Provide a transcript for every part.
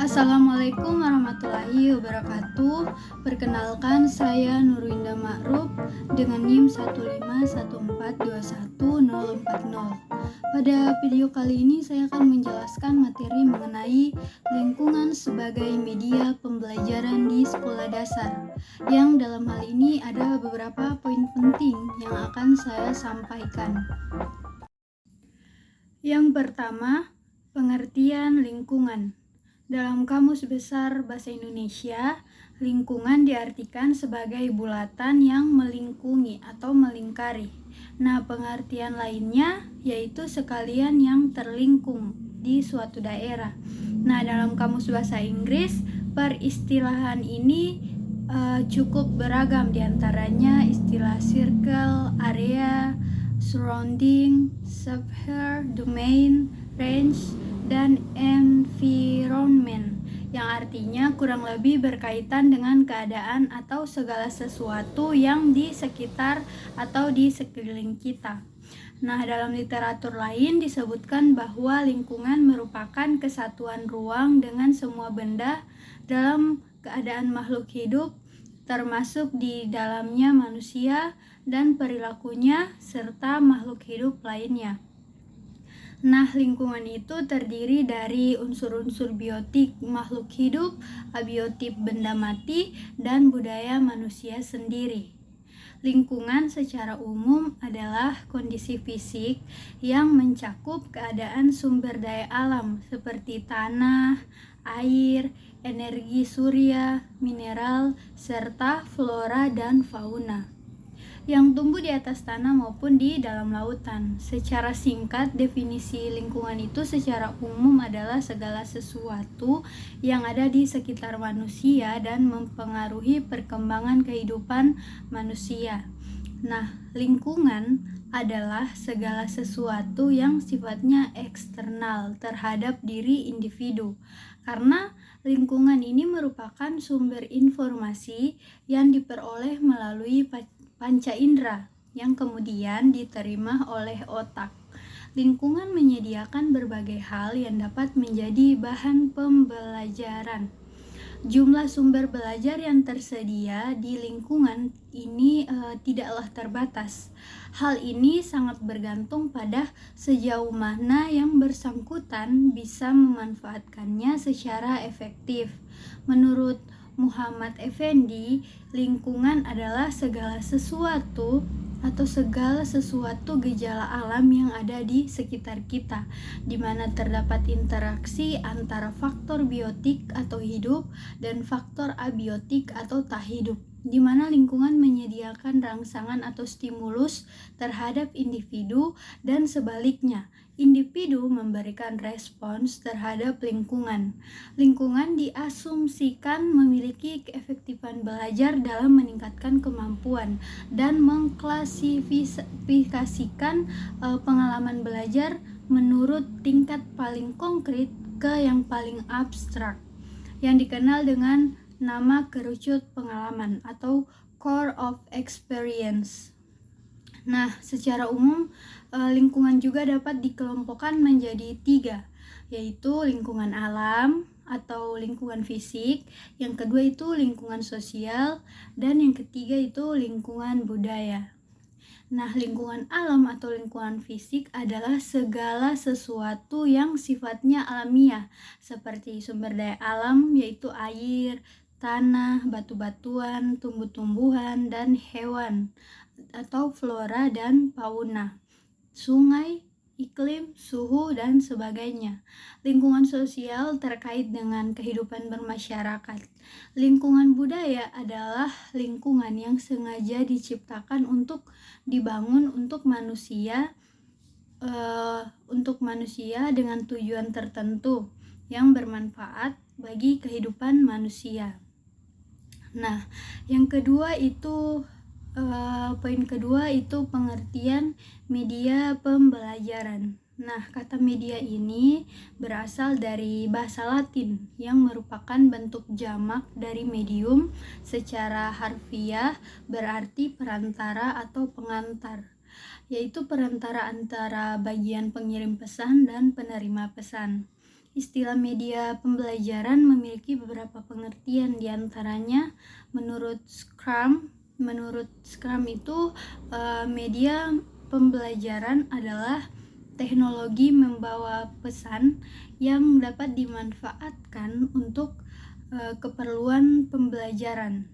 Assalamualaikum warahmatullahi wabarakatuh. Perkenalkan, saya Nurwinda Ma'ruf dengan NIM 151421040. Pada video kali ini saya akan menjelaskan materi mengenai lingkungan sebagai media pembelajaran di sekolah dasar, yang dalam hal ini ada beberapa poin penting yang akan saya sampaikan. Yang pertama, pengertian lingkungan. Dalam Kamus Besar Bahasa Indonesia, lingkungan diartikan sebagai bulatan yang melingkungi atau melingkari. Nah, pengertian lainnya yaitu sekalian yang terlingkung di suatu daerah. Nah, dalam Kamus Bahasa Inggris, peristilahan ini cukup beragam, diantaranya istilah circle, area, surrounding, sphere, domain, range, dan environment, yang artinya kurang lebih berkaitan dengan keadaan atau segala sesuatu yang di sekitar atau di sekeliling kita. Nah, dalam literatur lain disebutkan bahwa lingkungan merupakan kesatuan ruang dengan semua benda dalam keadaan makhluk hidup, termasuk di dalamnya manusia dan perilakunya serta makhluk hidup lainnya. Nah, lingkungan itu terdiri dari unsur-unsur biotik makhluk hidup, abiotik benda mati, dan budaya manusia sendiri. Lingkungan secara umum adalah kondisi fisik yang mencakup keadaan sumber daya alam seperti tanah, air, energi surya, mineral, serta flora dan fauna yang tumbuh di atas tanah maupun di dalam lautan. Secara singkat, definisi lingkungan itu secara umum adalah segala sesuatu yang ada di sekitar manusia dan mempengaruhi perkembangan kehidupan manusia. Nah, lingkungan adalah segala sesuatu yang sifatnya eksternal terhadap diri individu, karena lingkungan ini merupakan sumber informasi yang diperoleh melalui panca indera yang kemudian diterima oleh otak. Lingkungan menyediakan berbagai hal yang dapat menjadi bahan pembelajaran. Jumlah sumber belajar yang tersedia di lingkungan ini tidaklah terbatas. Hal ini sangat bergantung pada sejauh mana yang bersangkutan bisa memanfaatkannya secara efektif. Menurut Muhammad Effendi, lingkungan adalah segala sesuatu atau segala sesuatu gejala alam yang ada di sekitar kita, di mana terdapat interaksi antara faktor biotik atau hidup dan faktor abiotik atau tak hidup, di mana lingkungan menyediakan rangsangan atau stimulus terhadap individu dan sebaliknya, individu memberikan respons terhadap lingkungan. Lingkungan diasumsikan memiliki keefektifan belajar dalam meningkatkan kemampuan dan mengklasifikasikan pengalaman belajar menurut tingkat paling konkret ke yang paling abstrak, yang dikenal dengan nama kerucut pengalaman atau core of experience. Nah, secara umum lingkungan juga dapat dikelompokkan menjadi 3, yaitu lingkungan alam atau lingkungan fisik, yang kedua itu lingkungan sosial, dan yang ketiga itu lingkungan budaya. Nah, lingkungan alam atau lingkungan fisik adalah segala sesuatu yang sifatnya alamiah, seperti sumber daya alam yaitu air, tanah, batu-batuan, tumbuh-tumbuhan, dan hewan atau flora dan fauna, sungai, iklim, suhu, dan sebagainya. Lingkungan sosial terkait dengan kehidupan bermasyarakat. Lingkungan budaya adalah lingkungan yang sengaja diciptakan untuk dibangun untuk manusia dengan tujuan tertentu yang bermanfaat bagi kehidupan manusia. Nah, yang kedua itu poin kedua itu pengertian media pembelajaran. Nah, kata media ini berasal dari bahasa Latin yang merupakan bentuk jamak dari medium. Secara harfiah berarti perantara atau pengantar, yaitu perantara antara bagian pengirim pesan dan penerima pesan. Istilah media pembelajaran memiliki beberapa pengertian, diantaranya menurut Scrum itu media pembelajaran adalah teknologi membawa pesan yang dapat dimanfaatkan untuk keperluan pembelajaran.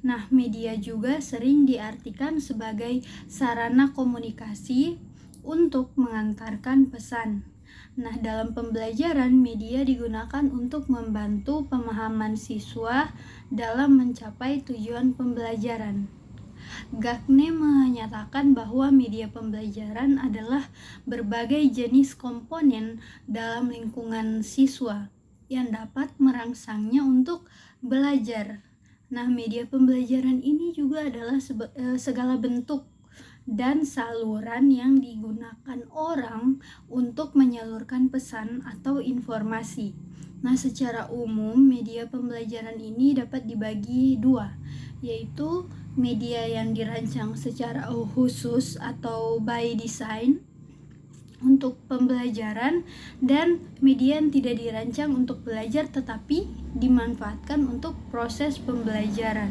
Nah, media juga sering diartikan sebagai sarana komunikasi untuk mengantarkan pesan. Nah, dalam pembelajaran, media digunakan untuk membantu pemahaman siswa dalam mencapai tujuan pembelajaran. Gagne menyatakan bahwa media pembelajaran adalah berbagai jenis komponen dalam lingkungan siswa yang dapat merangsangnya untuk belajar. Nah, media pembelajaran ini juga adalah segala bentuk dan saluran yang digunakan orang untuk menyalurkan pesan atau informasi. Nah, secara umum media pembelajaran ini dapat dibagi dua, yaitu media yang dirancang secara khusus atau by design untuk pembelajaran, dan media yang tidak dirancang untuk belajar tetapi dimanfaatkan untuk proses pembelajaran.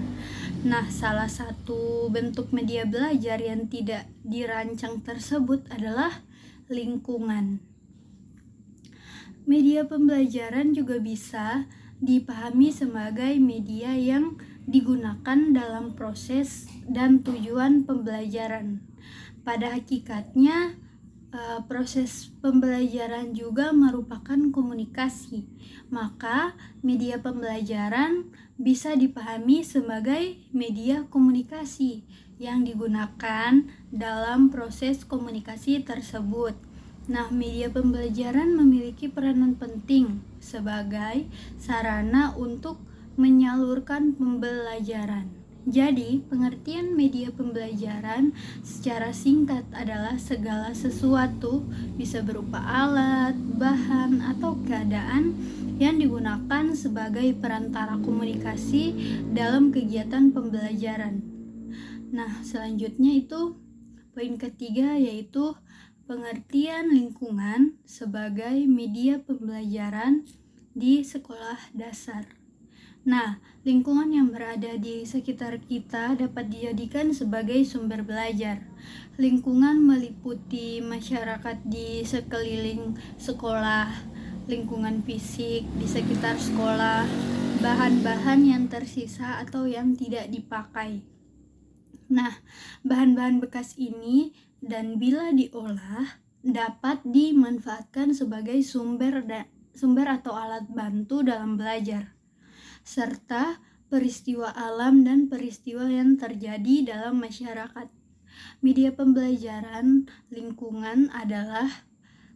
Nah, salah satu bentuk media belajar yang tidak dirancang tersebut adalah lingkungan. Media pembelajaran juga bisa dipahami sebagai media yang digunakan dalam proses dan tujuan pembelajaran. Pada hakikatnya, proses pembelajaran juga merupakan komunikasi. Maka, media pembelajaran bisa dipahami sebagai media komunikasi yang digunakan dalam proses komunikasi tersebut. Nah, media pembelajaran memiliki peranan penting sebagai sarana untuk menyalurkan pembelajaran. Jadi, pengertian media pembelajaran secara singkat adalah segala sesuatu, bisa berupa alat, bahan, atau keadaan yang digunakan sebagai perantara komunikasi dalam kegiatan pembelajaran. Nah, selanjutnya itu poin ketiga, yaitu pengertian lingkungan sebagai media pembelajaran di sekolah dasar. Nah, lingkungan yang berada di sekitar kita dapat dijadikan sebagai sumber belajar. Lingkungan meliputi masyarakat di sekeliling sekolah, lingkungan fisik di sekitar sekolah, bahan-bahan yang tersisa atau yang tidak dipakai. Nah, bahan-bahan bekas ini dan bila diolah dapat dimanfaatkan sebagai sumber atau alat bantu dalam belajar, serta peristiwa alam dan peristiwa yang terjadi dalam masyarakat. Media pembelajaran lingkungan adalah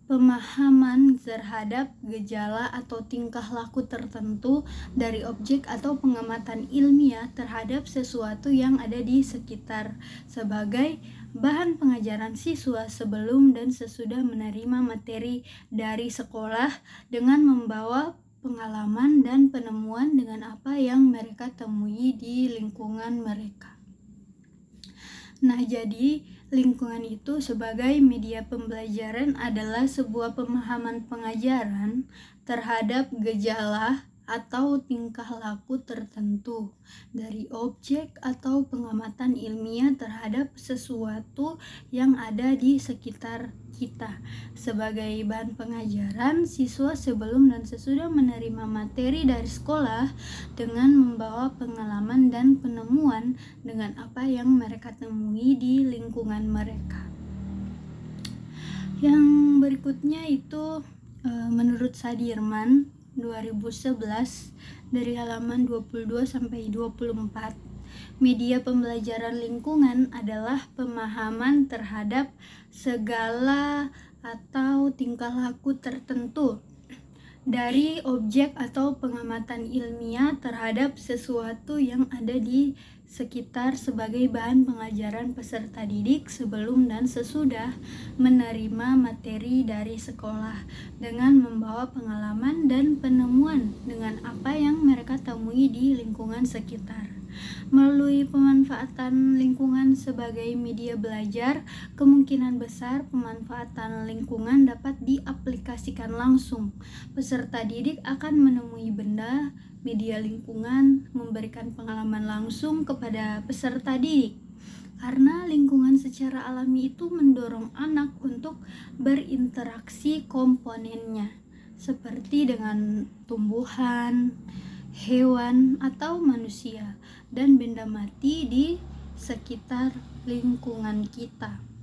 pemahaman terhadap gejala atau tingkah laku tertentu dari objek atau pengamatan ilmiah terhadap sesuatu yang ada di sekitar sebagai bahan pengajaran siswa sebelum dan sesudah menerima materi dari sekolah dengan membawa pengalaman dan penemuan dengan apa yang mereka temui di lingkungan mereka. Nah, jadi lingkungan itu sebagai media pembelajaran adalah sebuah pemahaman pengajaran terhadap gejala atau tingkah laku tertentu dari objek atau pengamatan ilmiah terhadap sesuatu yang ada di sekitar kita. Sebagai bahan pengajaran, siswa sebelum dan sesudah menerima materi dari sekolah dengan membawa pengalaman dan penemuan dengan apa yang mereka temui di lingkungan mereka. Yang berikutnya itu menurut Sadirman 2011 dari halaman 22 sampai 24, media pembelajaran lingkungan adalah pemahaman terhadap segala atau tingkah laku tertentu dari objek atau pengamatan ilmiah terhadap sesuatu yang ada di sekitar sebagai bahan pengajaran peserta didik sebelum dan sesudah menerima materi dari sekolah, dengan membawa pengalaman dan penemuan dengan apa yang mereka temui di lingkungan sekitar. Melalui pemanfaatan lingkungan sebagai media belajar, kemungkinan besar pemanfaatan lingkungan dapat diaplikasikan langsung. Peserta didik akan menemui benda, media lingkungan, memberikan pengalaman langsung kepada peserta didik. Karena lingkungan secara alami itu mendorong anak untuk berinteraksi komponennya, seperti dengan tumbuhan, hewan, atau manusia, dan benda mati di sekitar lingkungan kita.